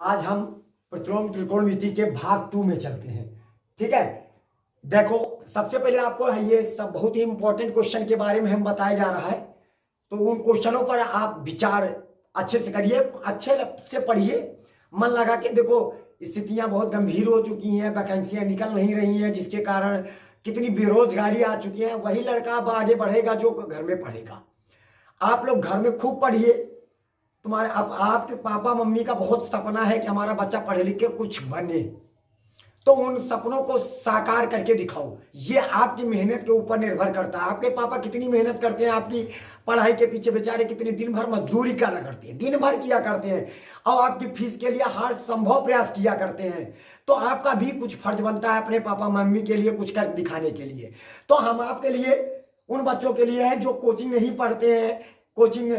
आज हम प्रतिलोम त्रिकोणमिति के भाग 2 में चलते हैं। ठीक है, देखो सबसे पहले आपको ये सब बहुत ही इंपॉर्टेंट क्वेश्चन के बारे में हम बताया जा रहा है, तो उन क्वेश्चनों पर आप विचार अच्छे से करिए, अच्छे से पढ़िए, मन लगा के देखो। स्थितियां बहुत गंभीर हो चुकी हैं, वैकेंसियां निकल नहीं रही हैं, जिसके कारण कितनी बेरोजगारी आ चुकी है। वही लड़का अब आगे बढ़ेगा जो घर में पढ़ेगा। आप लोग घर में खूब पढ़िए। तुम्हारे आपके पापा मम्मी का बहुत सपना है कि हमारा बच्चा पढ़े लिख के कुछ बने, तो उन सपनों को साकार करके दिखाओ। ये आपकी मेहनत के ऊपर निर्भर करता है। आपके पापा कितनी मेहनत करते हैं आपकी पढ़ाई के पीछे, बेचारे कितने दिन भर मजदूरी करा करते हैं, दिन भर किया करते हैं, और आपकी फीस के लिए हर संभव प्रयास किया करते हैं। तो आपका भी कुछ फर्ज बनता है अपने पापा मम्मी के लिए कुछ कर दिखाने के लिए। तो हम आपके लिए उन बच्चों के लिए है जो कोचिंग नहीं पढ़ते हैं, कोचिंग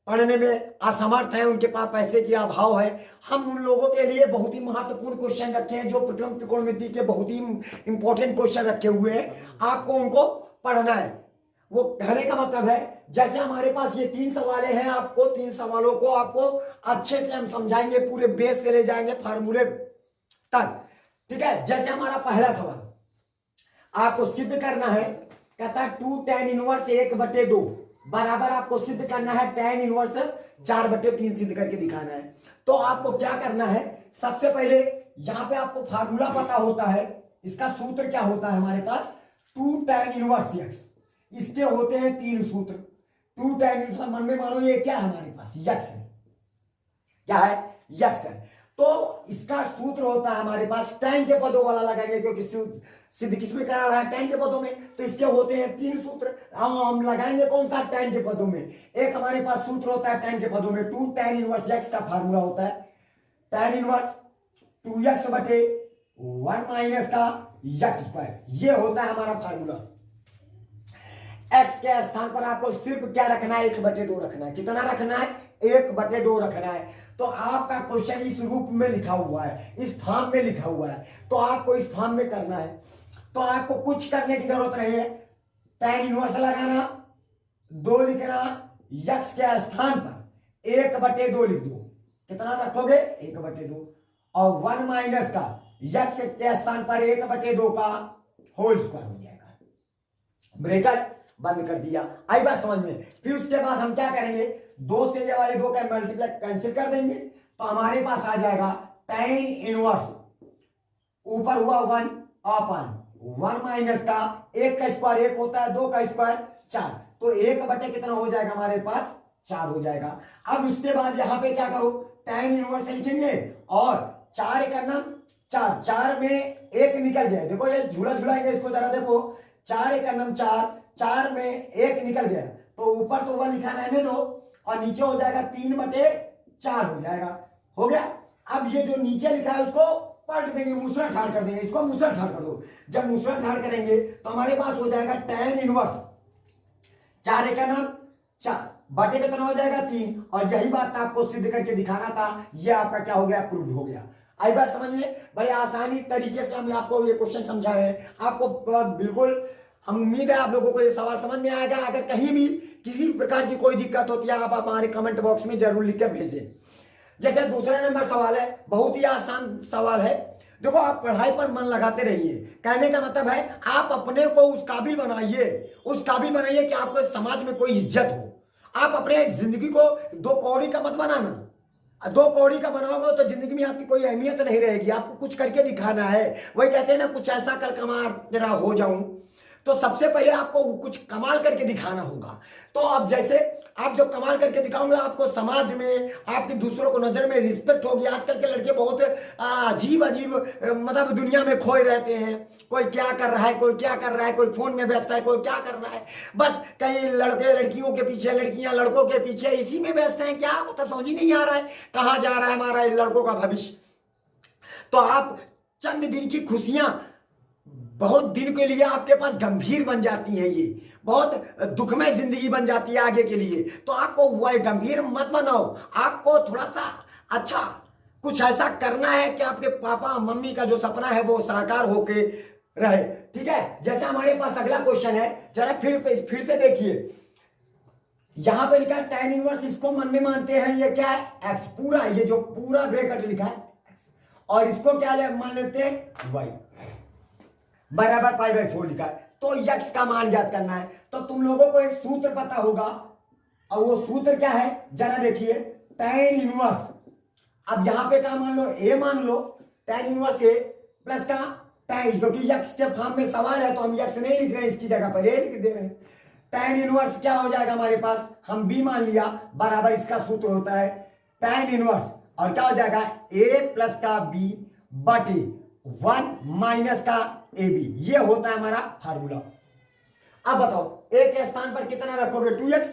पढ़ने में असमर्थ है, उनके पास पैसे की अभाव है। हम उन लोगों के लिए बहुत ही महत्वपूर्ण क्वेश्चन रखे हैं, जो प्रतिलोम त्रिकोणमिति के बहुत ही इंपॉर्टेंट क्वेश्चन रखे हुए हैं। आपको उनको पढ़ना है। वो कहने का मतलब है, जैसे हमारे पास ये 3 सवाल हैं, आपको 3 सवालों को आपको अच्छे से हम समझाएंगे, पूरे बेस से ले जाएंगे फार्मूले तक। ठीक है, जैसे हमारा पहला सवाल आपको सिद्ध करना है, कहता है 2 tan इनवर्स 1/2 बराबर आपको सिद्ध करना है tan इनवर्स 4/3 सिद्ध करके दिखाना है। तो आपको क्या करना है, सबसे पहले यहां पे आपको फार्मूला पता होता है। इसका सूत्र क्या होता है हमारे पास, 2 tan इनवर्स x। इसके होते हैं 3 सूत्र। 2 tan इनवर्स, मन में मानो ये क्या है हमारे पास, यक्स है। क्या है, यक्स है। तो इसका सूत्र होता है हमारे पास, tan के पदों वाला लगाएंगे, क्योंकि सिद्ध किसमें करा रहा है, tan के पदों में। तो इसके होते हैं 3 सूत्र। हम लगाएंगे कौन सा, tan के पदों में। एक हमारे पास सूत्र होता है tan के पदों में, 2 tan इनवर्स x का फार्मूला होता है tan इनवर्स 2x/1 माइनस का x²। ये होता है हमारा फार्मूला। x के स्थान पर आपको सिर्फ क्या रखना है, 1/2 रखना है। कितना रखना है, 1/2 रखना है। तो आपका क्वेश्चन इस रूप में लिखा हुआ है, इस फॉर्म में लिखा हुआ है, तो आपको इस फॉर्म में करना है। तो आपको कुछ करने की जरूरत नहीं है, tan इनवर्स लगाना, 2 लिखना, x के स्थान पर 1/2 लिख दो। कितना रखोगे, 1/2, और 1 माइनस का x के स्थान पर 1/2 का होल स्क्वायर हो जाएगा। ब्रैकेट बंद कर दिया। आई बात समझ में। फिर उसके बाद हम क्या करेंगे, 2 से ये वाले 2 का मल्टीप्लाई कैंसिल कर देंगे, तो हमारे पास आ जाएगा tan इनवर्स, ऊपर हुआ 1/1 माइनस का 1 का स्क्वायर 1 होता है, 2 का स्क्वायर 4, तो 1/, कितना हो जाएगा हमारे पास, 4 हो जाएगा। अब उसके बाद यहां पे क्या करो, tan इनवर्स लिखेंगे, और 4 का नाम 4, 4 में 1 निकल गया। देखो ये झूला झुलाएंगे इसको जरा, देखो 4 का नाम 4, 4 में 1 निकल गया, तो ऊपर तो 1 लिखा रहने दो, और नीचे हो जाएगा 3/4 हो जाएगा। हो गया। अब ये जो नीचे लिखा है उसको पलट देंगे, मूसरा ठाड़ कर देंगे, इसको मूसरा ठाड़ कर दो। जब मूसरा ठाड़ करेंगे तो हमारे पास हो जाएगा tan इनवर्स 4 का नाम 4 बटे कितना हो जाएगा, 3। और यही बात आपको सिद्ध करके दिखाना था, ये आपका क्या हो गया, प्रूव हो गया। आई बात समझ में। बड़े आसानी तरीके से हम आपको ये क्वेश्चन समझाए हैं। आपको बिल्कुल हम उम्मीद है आप लोगों को ये सवाल समझ में आएगा। अगर कहीं भी किसी प्रकार की कोई दिक्कत होती है, आप हमारे कमेंट बॉक्स में जरूर लिख कर भेजें। जैसे दूसरा नंबर सवाल है, बहुत ही आसान सवाल है। देखो आप पढ़ाई पर मन लगाते रहिए, कहने का मतलब है आप अपने को उस काबिल बनाइए, उस काबिल बनाइए कि आपको समाज में कोई इज्जत हो। आप अपने जिंदगी को 2 कौड़ी का मत बनाना। 2 कौड़ी का बनाओगे तो जिंदगी में आपकी कोई अहमियत नहीं रहेगी। आपको कुछ करके दिखाना है। वही कहते हैं ना, कुछ ऐसा कर कमार तेरा हो जाऊं। तो सबसे पहले आपको कुछ कमाल करके दिखाना होगा। तो अब जैसे आप जब कमाल करके दिखाओगे, आपको समाज में, आपकी दूसरों को नजर में रिस्पेक्ट होगी। आजकल के लड़के बहुत अजीब अजीब मतलब दुनिया में खोए रहते हैं। कोई क्या कर रहा है, कोई क्या कर रहा है, कोई फोन में व्यस्त है, कोई क्या कर रहा है। बस कई लड़के लड़कियों के पीछे, लड़कियां लड़कों के पीछे, इसी में व्यस्त हैं। क्या मतलब समझ ही नहीं आ रहा है कहाँ जा रहा है हमारा लड़कों का भविष्य। तो आप चंद दिन की खुशियां बहुत दिन के लिए आपके पास गंभीर बन जाती हैं, ये बहुत दुखमय जिंदगी बन जाती है आगे के लिए। तो आपको वह गंभीर मत बनाओ, आपको थोड़ा सा अच्छा कुछ ऐसा करना है कि आपके पापा मम्मी का जो सपना है वो साकार होके रहे। ठीक है, जैसे हमारे पास अगला क्वेश्चन है, जरा फिर से देखिए। यहां पे लिखा है tan इनवर्स, इसको मन में मानते हैं ये क्या है x पूरा, ये जो पूरा ब्रैकेट लिखा है और इसको क्या मान लेते हैं y बराबर पाई बाई 4 लिखा है। तो x का मान ज्ञात करना है। तो तुम लोगों को एक सूत्र पता होगा और वो सूत्र क्या है जरा देखिए, tan इनवर्स, अब यहां पे क्या मान लो a मान लो, tan इनवर्स a प्लस का tan, क्योंकि x के फॉर्म में सवाल है तो हम x नहीं लिख रहे हैं, इसकी जगह पर a लिख दे रहे हैं। tan इनवर्स क्या हो जाएगा हमारे पास, हम b मान लिया, बराबर इसका सूत्र होता है tan इनवर्स और क्या हो जाएगा a प्लस का b बटे 1 माइनस का ab, ये होता है हमारा फार्मूला। अब बताओ a के स्थान पर कितना रखोगे 2x,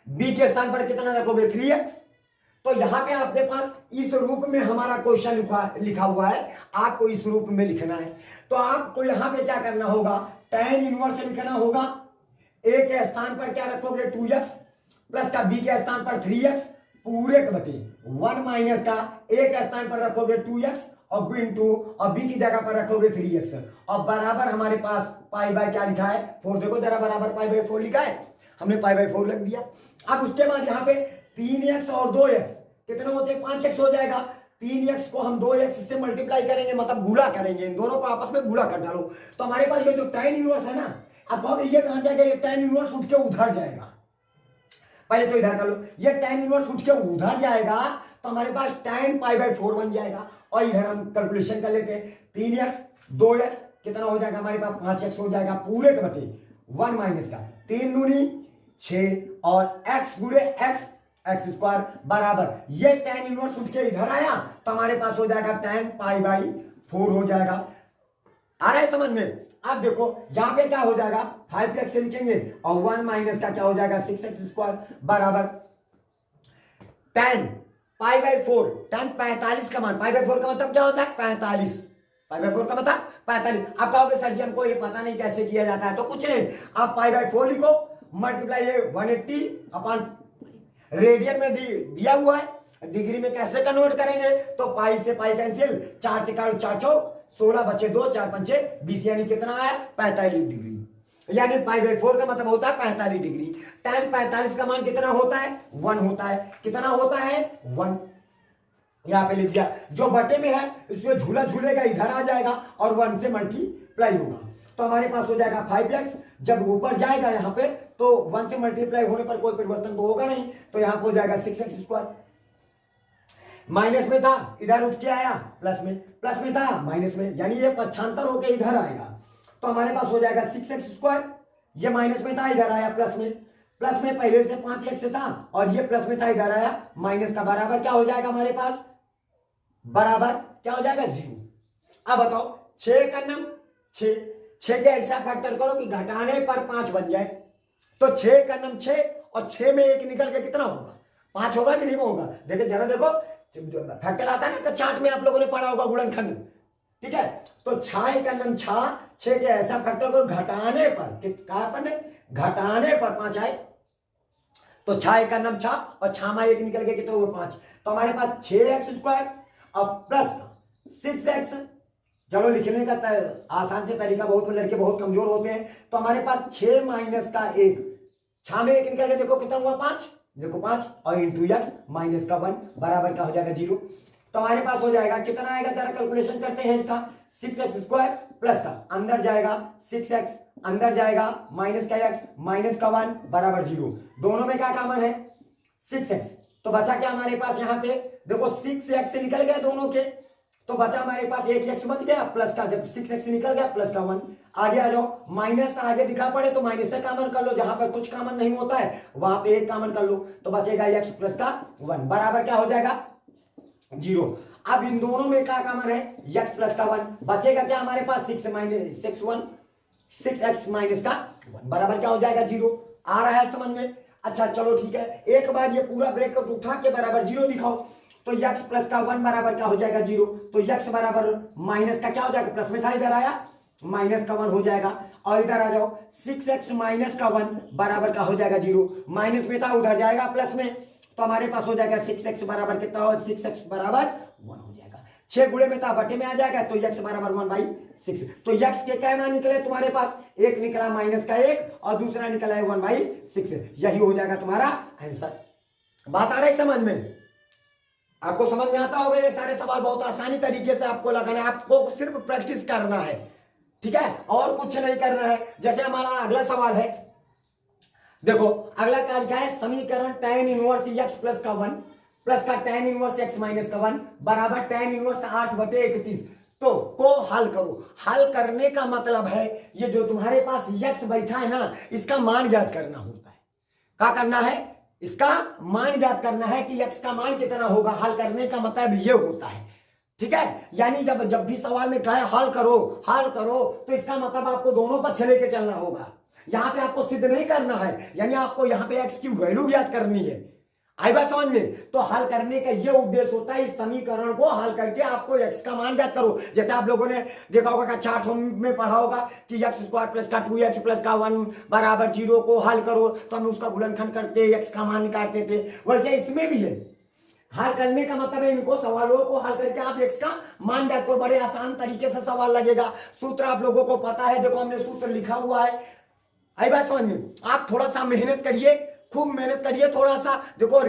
b के स्थान पर कितना रखोगे 3x। तो यहां पे आपके पास इस रूप में हमारा क्वेश्चन लिखा हुआ है, आपको इस रूप में लिखना है। तो आपको यहां पे क्या करना होगा, tan इनवर्स लिखना होगा, a के स्थान पर क्या रखोगे 2x प्लस का b के स्थान पर 3x पूरे के बटे 1 माइनस का a के स्थान पर रखोगे 2x और इंटू और b की जगह पर रखोगे 3x और बराबर हमारे पास पाई बाय क्या लिखा है 4, देखो जरा बराबर पाई बाय 4 लिखा है, हमने पाई बाय 4 लिख दिया। अब उसके बाद यहाँ पे 3x और 2x कितने होते हैं 5x हो जाएगा, 3x को हम 2x से मल्टीप्लाई करेंगे, मतलब गुणा करेंगे, इन दोनों को आपस में गुणा कर डालो। तो हमारे पास ये जो tan इनवर्स है ना, अब कहोगे ये कहां जाएगा, ये tan इनवर्स उठ के उधर जाएगा, पहले तो इधर कर लो, ये tan इनवर्स उठ के उधर जाएगा तो हमारे पास tan पाई बाय 4 बन जाएगा। और इधर हम कैलकुलेशन कर लेते हैं, 3x 2x कितना हो जाएगा हमारे पास 5x हो जाएगा पूरे के बटे 1 माइनस का 3 दूनी 6 और x गुणे x स्क्वायर बराबर ये tan इनवर्स उठ के इधर आया तो हमारे पास हो जाएगा tan पाई बाई 4 हो जाएगा। आ रहा है समझ में। अब देखो यहां पे क्या हो जाएगा 5x से लिखेंगे और 1 माइनस का क्या हो जाएगा 6x स्क्वायर बराबर tan पाई बाई 4, tan 45 का मान, पाई बाई 4 का मतलब क्या होता है 45, पाई बाई 4 का मतलब 45। आप कहोगे सर जी हमको ये पता नहीं कैसे किया जाता है, तो कुछ नहीं, आप पाई बाई 4 लिखो, मल्टीप्लाई ये 180 अपॉन रेडियन में दिया हुआ है, डिग्री में कैसे कन्वर्ट करेंगे, तो पाई से पाई कैंसिल, 4 से काटो 4 चौक 16 बचे 2 4 पंचे 20, यानी कितना आया 45 डिग्री, यानी पाई बाई 4 का मतलब होता है 45 डिग्री। tan 45 का मान कितना होता है 1 होता है, कितना होता है 1, यहां पे लिख दिया, जो बटे में है इसमें झूला झूलेगा इधर आ जाएगा और 1 से मल्टीप्लाई होगा, तो हमारे पास हो जाएगा 5x, जब ऊपर जाएगा यहाँ पे तो 1 से मल्टीप्लाई होने पर कोई परिवर्तन तो होगा नहीं, तो यहाँ पे हो जाएगा 6x स्क्वायर, माइनस में था इधर उठ के आया प्लस में था माइनस में, यानी ये पक्षांतर होके इधर आएगा, तो हमारे पास हो जाएगा 6x स्क्वायर, ये माइनस में था इधर आया प्लस में पहले से 5x था और ये प्लस में था इधर आया माइनस का, बराबर क्या हो जाएगा हमारे पास, बराबर क्या हो जाएगा 0। अब बताओ 6 का नम 6 के ऐसा फैक्टर करो कि घटाने पर 5 बन जाए, तो 6 का नम 6 और 6 में 1 निकल के कितना होगा 5 होगा कि नहीं होगा, देखिए जरा देखो फैक्टर आता है ना, तो चार्ट में आप लोगों ने पढ़ा होगा गुणनखंड, ठीक है। तो 6 का नम 6 के ऐसा फैक्टर को घटाने पर घटाने पर 5 आए, तो 6 का नम 6 और 6 में 1 निकल के कितना हुआ 5, तो हमारे पास 6x स्क्वायर और प्लस 6x, चलो लिखने का आसान से तरीका, बहुत लड़के बहुत कमजोर होते हैं, तो हमारे पास 6 माइनस का 1, 6 में 1 निकल के देखो कितना हुआ 5, देखो 5 और इंटू x माइनस का 1 बराबर क्या हो जाएगा 0, तो हमारे पास हो जाएगा कितना आएगा, जरा कैलकुलेशन करते हैं इसका, 6x स्क्वायर प्लस का अंदर जाएगा 6x, अंदर जाएगा माइनस का x माइनस का 1 बराबर 0, दोनों में क्या कॉमन है 6x, तो बचा क्या हमारे पास यहाँ पे देखो 6x से निकल गया दोनों के, तो बचा हमारे पास एक x बच गया प्लस का, जब 6x से निकल गया प्लस का 1, आगे आ जाओ, माइनस आगे दिखा पड़े तो माइनस से कॉमन कर लो, जहां पर कुछ कॉमन नहीं होता है वहां पे एक कॉमन कर लो, तो बचेगा x प्लस का 1 बराबर क्या हो जाएगा 0। अब इन दोनों में क्या कॉमन है x प्लस का 1, बचेगा क्या हमारे पास 6x माइनस का 1 बराबर क्या हो जाएगा 0। आ रहा है समझ में। अच्छा चलो ठीक है, एक बार ये पूरा ब्रैकेट उठा के बराबर 0 दिखाओ, तो x प्लस का 1 बराबर क्या हो जाएगा 0, तो x बराबर माइनस का क्या हो जाएगा, प्लस में था इधर आया माइनस का 1 हो जाएगा, और इधर आ जाओ 6x माइनस का 1 बराबर क्या हो जाएगा 0, माइनस में था उधर जाएगा प्लस में, तो हमारे पास हो जाएगा 6x बराबर कितना हो, 6x बराबर 1 हो जाएगा। 6 गुणे में था बटे में आ जाएगा, तो x बराबर 1/6। तो x के क्या मान निकले तुम्हारे पास, एक निकला -1 और दूसरा निकला है 1/6। यही हो जाएगा तुम्हारा आंसर। बात आ रही समझ में? आपको समझ में आता होगा ये सारे सवाल बहुत आसानी तरीके से आपको लगाना है, आपको सिर्फ प्रैक्टिस करना है, ठीक है, और कुछ नहीं करना है। जैसे हमारा अगला सवाल है, देखो अगला क्या लिखा है, समीकरण tan इनवर्स x प्लस का 1 प्लस का tan इनवर्स x माइनस का 1 बराबर tan इनवर्स 8/31। तो को हल करो। हल करने का मतलब है ये जो तुम्हारे पास x बैठा है ना, इसका मान ज्ञात करना होता है। क्या करना है, इसका मान ज्ञात करना है कि x का मान कितना होगा। हल करने का मतलब ये होता है, ठीक है। यानी जब भी सवाल में कहे हल करो, तो इसका मतलब आपको दोनों पक्ष लेके चलना होगा। यहां पे आपको सिद्ध नहीं करना है, यानी आपको यहां पे x की वैल्यू ज्ञात करनी है। आई बात समझ में? तो हल करने का ये उद्देश्य होता है, इस समीकरण को हल करके आपको x का मान ज्ञात करो। जैसे आप लोगों ने देखा होगा, चार्ट में पढ़ा होगा कि x² प्लस का 2x प्लस का 1 बराबर 0 को हल करो, तो हम उसका गुणनखंड करके x का मान निकालते थे। वैसे इसमें भी है, हल करने का मतलब है इनको सवालों को हल करके आप x का मान ज्ञात करो। बड़े आसान तरीके से सवाल लगेगा। सूत्र आप लोगों को पता है, देखो हमने सूत्र लिखा हुआ है। आई बात समझ में? आप थोड़ा सा मेहनत करिए, खूब मेहनत करिए थोड़ा सा। देखो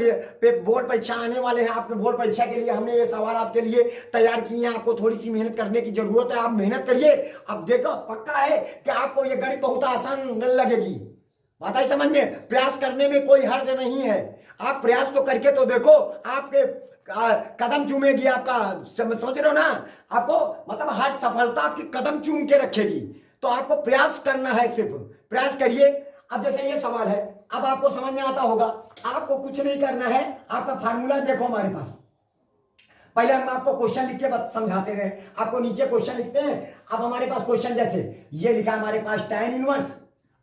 बोर्ड परीक्षा आने वाले हैं, आपके बोर्ड परीक्षा के लिए हमने ये सवाल आपके लिए तैयार किए हैं। आपको थोड़ी सी मेहनत करने की जरूरत है, आप मेहनत करिए। अब देखो पक्का है कि आपको ये गणित बहुत आसान लगेगी। बात आई समझ में? प्रयास करने में कोई हर्ज नहीं है, आप प्रयास तो करके तो देखो, आपके कदम चूमेगी आपका। समझ रहे हो ना? आपको मतलब हर सफलता आपकी कदम चूम के रखेगी। तो आपको प्रयास करना है, सिर्फ प्रयास करिए। अब जैसे ये सवाल है, अब आपको समझ में आता होगा, आपको कुछ नहीं करना है। आपका फार्मूला देखो हमारे पास, पहले हम आपको क्वेश्चन लिख के समझाते रहे, आपको नीचे क्वेश्चन लिखते हैं। अब हमारे पास क्वेश्चन जैसे ये लिखा है हमारे पास tan इनवर्स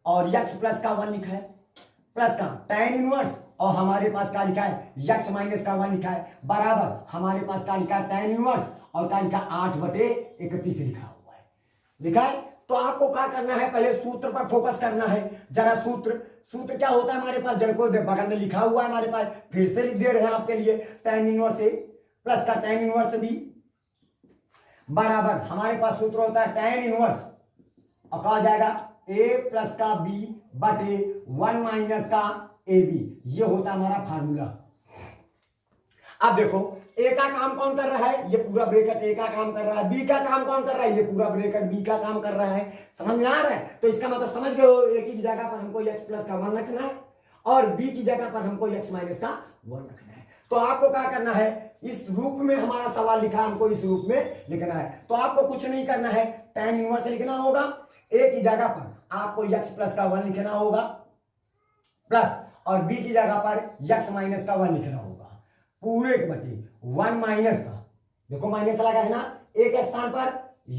और x प्लस का 1 लिखा है, प्लस का tan इनवर्स और हमारे पास क्या लिखा है, x माइनस का 1 लिखा है, बराबर हमारे पास क्या लिखा है, tan इनवर्स और क्या लिखा 8/31 लिखा हुआ है। लिखा है तो आपको क्या करना है, पहले सूत्र पर फोकस करना है जरा। सूत्र क्या होता है हमारे पास, जरा को बगल में लिखा हुआ है हमारे पास, फिर से लिख दे रहे हैं आपके लिए। tan इनवर्स ए प्लस का tan इनवर्स बी बराबर हमारे पास सूत्र होता है tan इनवर्स और कहा जाएगा a प्लस का b बटे 1 माइनस का ab। ये होता है हमारा फार्मूला। अब देखो ए का काम कौन कर रहा है, ये पूरा ब्रैकेट ए का काम कर रहा है। बी का काम कौन कर रहा है, ये पूरा ब्रैकेट बी का काम कर रहा है। समझ में आ रहा है? तो इसका मतलब समझ गए हो, ए की जगह पर हमको x प्लस का 1 रखना है और बी की जगह पर हमको x माइनस का 1 रखना है। तो आपको क्या करना है, इस रूप में हमारा सवाल लिखा, हमको इस रूप में लिखना है। तो आपको कुछ नहीं करना है, tan इनवर्स लिखना होगा, ए की जगह पर आपको x प्लस का 1 लिखना होगा प्लस, और बी की जगह पर x माइनस का 1 लिखना होगा पूरे के बटे 1 माइनस का, देखो माइनस लगा है ना, ए के स्थान पर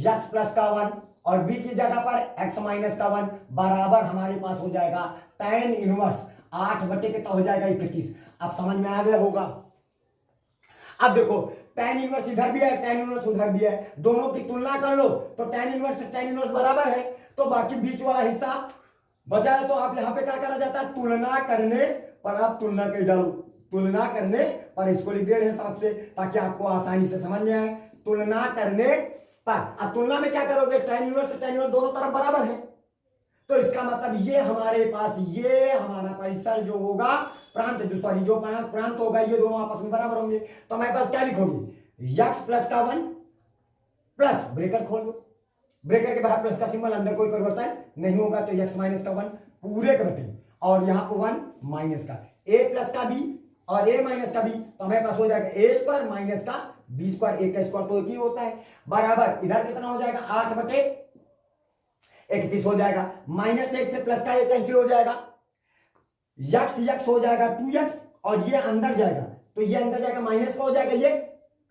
x प्लस का 1 और बी की जगह पर x माइनस का 1 बराबर हमारे पास हो जाएगा tan इनवर्स 8 कितना हो जाएगा 31। अब समझ में आ गया होगा। अब देखो tan इनवर्स इधर भी है, tan इनवर्स उधर भी है, दोनों की तुलना कर लो तो tan इनवर्स बराबर है। तो बाकी बीच वाला हिस्सा बचा है, तो आप यहां पे क्या करा जाता है, तुलना करने पर आप तुलना कर डालो, तुलना करने पर इसको लिख दे रहे हैं हिसाब से, ताकि आपको आसानी से समझ में आए। तुलना करने पर, अब तुलना में क्या करोगे, tan इनवर्स दोनों तरफ बराबर है, तो इसका मतलब ये हमारे पास ये हमारा परिसर जो होगा, प्रांत जो प्रांत होगा, ये दोनों आपस में बराबर होंगे। तो हमारे पास क्या लिखोगे, x प्लस का 1 प्लस ब्रैकेट खोल लो, ब्रैकेट के बाहर प्लस का सिंबल, अंदर कोई परिवर्तन नहीं होगा, तो x माइनस का 1 पूरे के बटे और यहाँ पर 1 माइनस का a प्लस का b और a माइनस का b, तो हमारे पास हो जाएगा a स्क्वायर माइनस का b स्क्वायर, a का स्क्वायर तो एक ही होता है, बराबर इधर कितना हो जाएगा 8/31 हो जाएगा, -1 से प्लस का 1 कैंसिल हो जाएगा, x हो जाएगा 2x और ये अंदर जाएगा, तो ये अंदर जाएगा माइनस का हो जाएगा, ये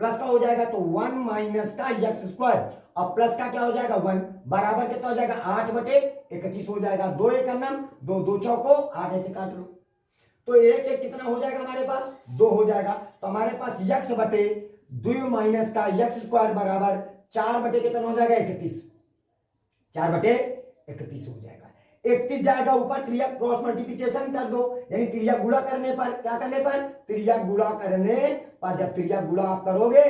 प्लस का हो जाएगा, तो 1 माइनस का x स्क्वायर और प्लस का क्या हो जाएगा 1 बराबर कितना हो जाएगा 8/31 हो जाएगा। 2 1 नाम 2 2 चौको 8 ऐसे काट लो, तो 1 1 कितना हो जाएगा हमारे पास 2 हो जाएगा। तो हमारे पास x बटे 2 माइनस का x स्क्वायर बराबर 4 कितना हो जाएगा 31, 4/31 हो जाएगा। 31 जाएगा ऊपर, त्रिज्या क्रॉस मल्टीप्लिकेशन कर दो, यानी त्रिज्या गुणा करने पर, क्या करने पर, त्रिज्या गुणा करने पर, जब त्रिज्या गुणा आप करोगे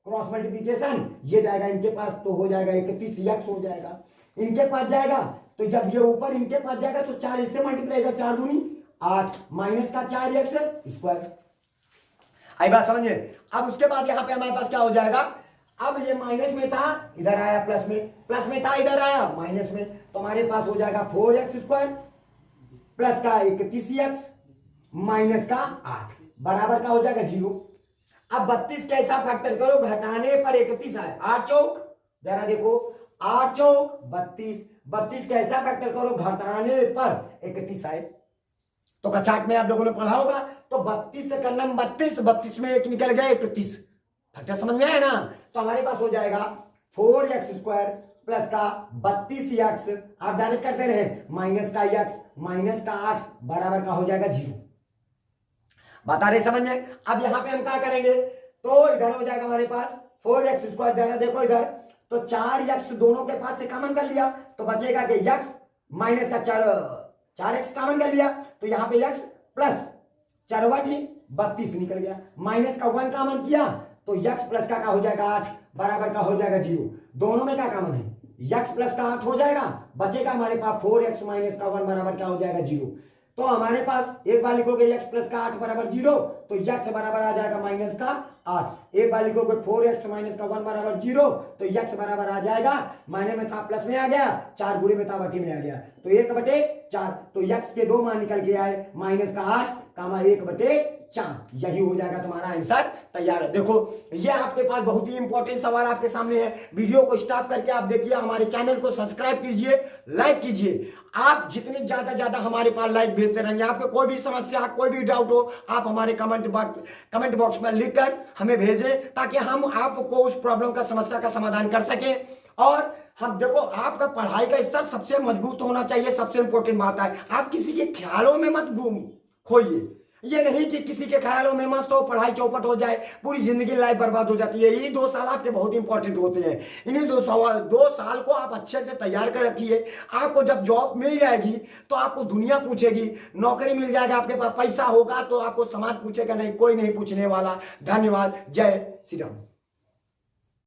क्रॉस मल्टीप्लीकेशन, ये जाएगा इनके पास तो हो जाएगा 31x हो जाएगा, इनके पास जाएगा तो जब ये ऊपर इनके पास जाएगा तो 4 इससे मल्टीप्लाई होगा, 4 दूनी 8 माइनस का 4x स्क्वायर। आई बात समझिए। अब उसके बाद यहां पे हमारे पास क्या हो जाएगा, अब ये माइनस में था इधर आया प्लस में था इधर आया माइनस में, तो हमारे पास हो जाएगा 4x स्क्वायर प्लस का 31x माइनस का 8 बराबर का हो जाएगा 0। अब 32 कैसा फैक्टर करो, घटाने पर 31 आए, 8 चौक जरा देखो 8 चौक 32, 32 कैसा फैक्टर करो घटाने पर 31 आए, तो कचाट में आप लोगों ने पढ़ा होगा, तो 32 से करना 32 में एक निकल गया 31, फैक्टर समझ में आया ना। तो हमारे पास हो जाएगा 4x स्क्वायर प्लस का 32x, आप डायरेक्ट करते रहे माइनस का x माइनस का 8 बराबर का हो जाएगा 0। बता रहे समझ में। अब यहां पे हम क्या करेंगे, तो इधर हो जाएगा हमारे पास 4x स्क्वायर, जरा देखो इधर तो 4x दोनों के पास से कॉमन कर लिया तो बचेगा कि x माइनस का 4x कॉमन कर लिया तो यहां पे x प्लस 4 32 निकल गया, माइनस का 1 कॉमन किया तो x प्लस का हो जाएगा 8 बराबर का हो जाएगा 0। दोनों में क्या कॉमन है, x प्लस का 8 हो जाएगा, बचेगा हमारे पास 4x माइनस का 1 बराबर क्या हो जाएगा 0। तो हमारे पास एक बार लिखोगे x प्लस का 8 बराबर 0 तो x बराबर आ जाएगा माइनस का 8, एक बार लिखोगे 4x माइनस का 1 बराबर 0 तो x बराबर आ जाएगा, माइनस में था प्लस में आ गया, 4 गुणे में था बटे में आ गया तो 1/4, तो x के 2 मान निकल के आए माइनस का 8 कामा 1/4, यही हो जाएगा तुम्हारा आंसर तैयार है। देखो ये आपके पास बहुत ही इंपॉर्टेंट सवाल आपके सामने है, वीडियो को स्टॉप करके आप देखिए, हमारे चैनल को सब्सक्राइब कीजिए, लाइक कीजिए। आप जितनी ज्यादा हमारे पास लाइक भेजते रहेंगे, आपको कोई भी समस्या कोई भी डाउट हो आप हमारे कमेंट बॉक्स में लिखकर हमें भेजें ताकि हम आपको उस प्रॉब्लम का समस्या का समाधान कर सकें। और हम देखो आपका पढ़ाई का स्तर सबसे मजबूत होना चाहिए, सबसे इंपॉर्टेंट बात है, आप किसी के ख्यालों में मत खोइए, ये नहीं कि किसी के ख्यालों में मस्त हो पढ़ाई चौपट हो जाए पूरी जिंदगी लाइफ बर्बाद हो जाती है। ये 2 साल आपके बहुत इंपॉर्टेंट होते हैं, इन्हीं 2 साल को आप अच्छे से तैयार कर रखिए। आपको जब जॉब मिल जाएगी तो आपको दुनिया पूछेगी, नौकरी मिल जाएगा, आपके पास पैसा होगा तो आपको समाज पूछेगा नहीं, कोई नहीं पूछने वाला। धन्यवाद, जय श्री राम।